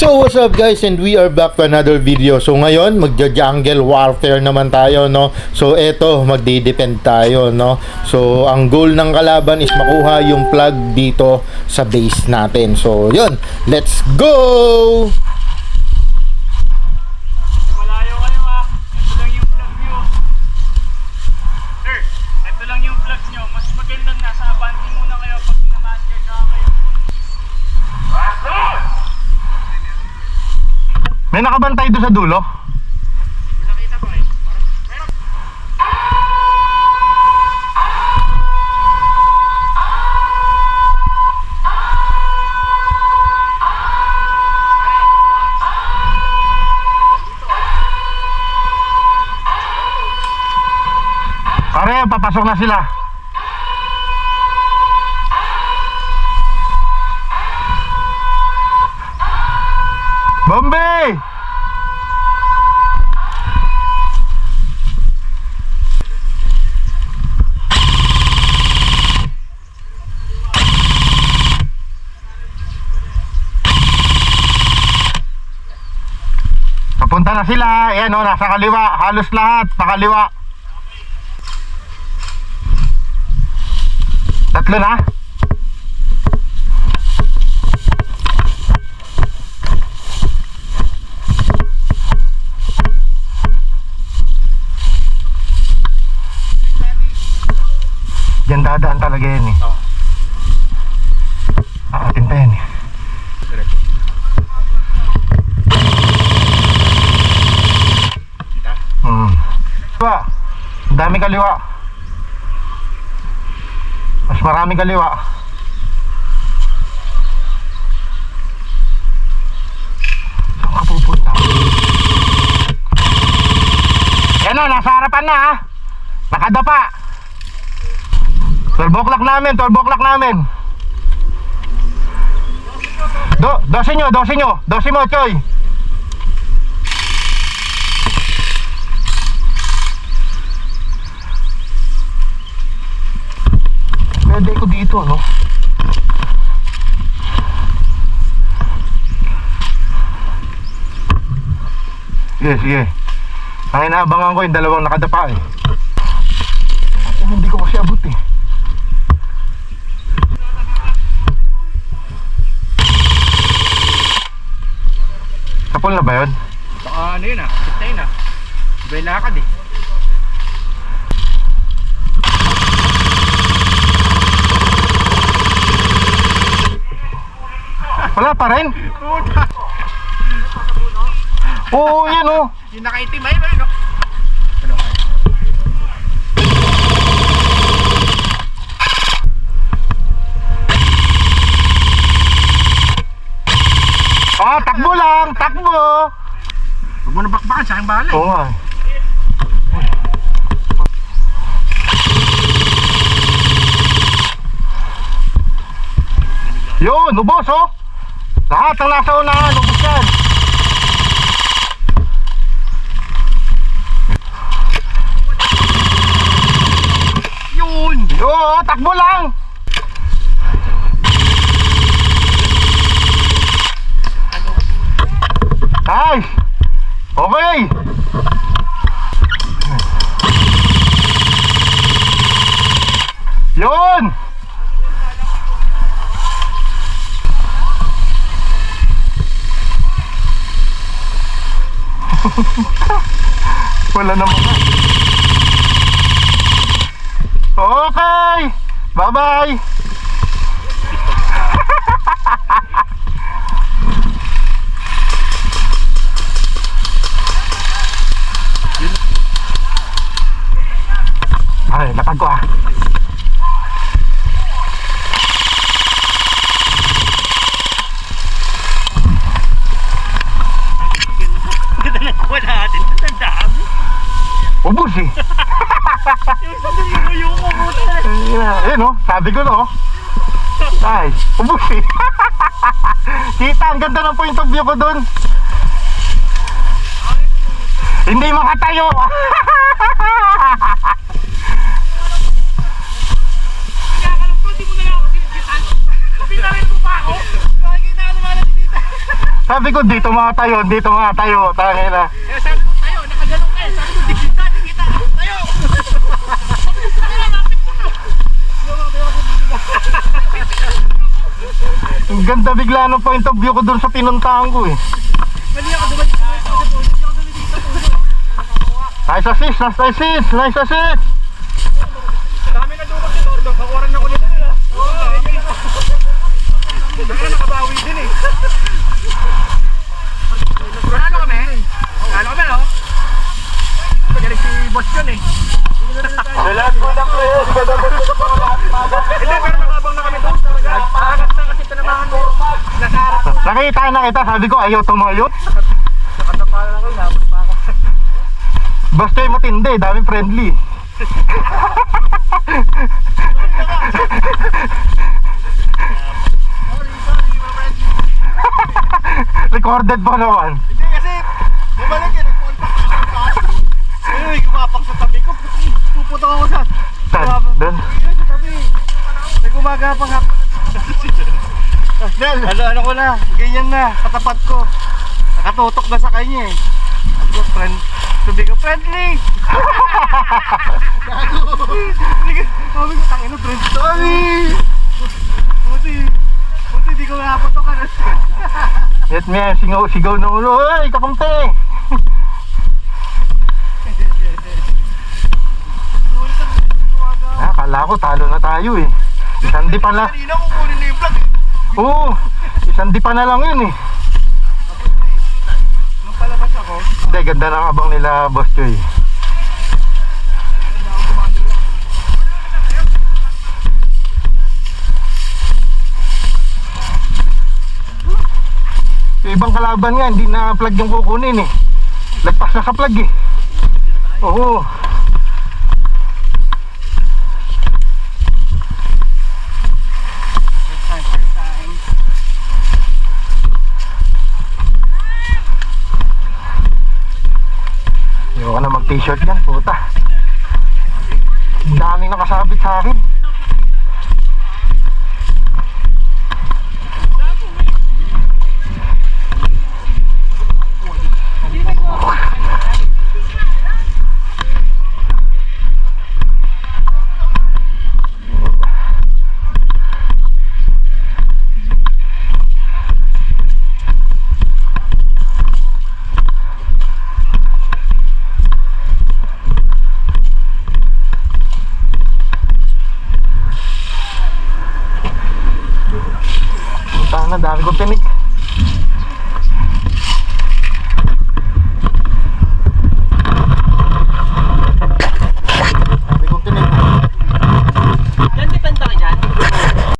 So what's up guys, and we are back to another video. So ngayon magja-jungle warfare naman tayo, no. So eto, magdi-depend tayo, no. So ang goal ng kalaban is makuha yung plug dito sa base natin. So yun, let's go. Malayo kayo ah. Ito lang yung plug nyo. Sir, ito lang yung plug nyo. Mas magandang nasa abante muna kayo pag na-master na kayo. May nakabantay doon sa dulo. Nakita ko eh. Pare, papasok na sila. Bombay! Papunta na sila. Ayan o, nasa kaliwa. Halos lahat pakaliwa. Tatlo na. Diyan dadaan talaga yan eh. Aatin pa yan eh. Kaliwa. Ang dami kaliwa. Mas marami kaliwa. Saan ka pupunta? Yan o, nasa harapan na ha. Nakadapa. 12 o'clock namin, 12 o'clock namin. 12 nyo, 12 mo, Choy. Pwede ko dito, no? Sige, sige. Ang inaabangan ko yung dalawang nakadapa eh. Hindi ko kasi abot eh. Kapol na ba yun? Baka ano yun ah. Kita yun ah. May lakad eh. Wala pa rin? Puta. Oo, yun o. Yung nakaitim ay no? Ano? Ah, takbo lang, takbo. Huwag mo na bakbakan sa aking bahala eh. Oo nga. Yun, ubos oh. Lahat ang nasa unahan, ubos yan. Yun! Oo, takbo lang. Nice. Okay. Yun. Wala naman na. Okay. Bye-bye. Ay, lapag ko ah. Ganda na kuha natin. Ang dami. Ubus eh. Yung ko puta. Ayun oh, sabi ko no. Ay, ubus eh. Kita, ang ganda ng point of view ko dun. Hindi makatayo. Sabi ko, dito mga tayo. Tangin na. Eh, sabi ko tayo, nakagalong ka eh. Sabi ko, di kita. Tayo! Tayo, lapit mo no. Ang ganda bigla ng point of view ko dun sa pinuntahan ko eh. Mali ako, dumali ako dito. Nice assist. Dami na dumak nito. Kakuran na ko nito nila. Nakabawi din eh. Ano kami, no? Magaling si boss yun eh. Sa lahat po ng players, Hindi, pero nakabang na kami doon. Nakagat na kasi tinamahan mo. Nasa harap. nakita kita, sabi ko ayaw tumayo. Nakatapalan na kayo, labot pa ako. Boss Choy matindi, daming friendly. Sorry, my friend. Recorded pa naman. Hindi kasi, bumalik eh, nag-call back ako sa taas. Ay, gumapang sa tabi ko. Puputok ako sa... Doon. Sa tabi. May gumagapang hapon. Ano ko na, ganyan na, katapat ko. Nakatutok na sa kanya eh. Sabi ko, sabi ko, friendly! Sabi ko, tangin na, friend. Sorry! Buti, di ko naputokan. Let me sigaw na ulo. Ay, kakamte! Kala ko talo na tayo eh. Isang di pa na. Kanina kukunin na yung vlog eh. Oo, isang di pa na lang yun eh. Nung palabas ako, Hindi, ganda ng abang nila, Boss Choy. Yung ibang kalaban nga, hindi na plug yung kukunin eh. Lagpas na sa plug eh. Oo. first time. Ayaw ka na mag-t-shirt yan, puta. Ang daming nakasabit sa akin. Puta na, dami kong tinig.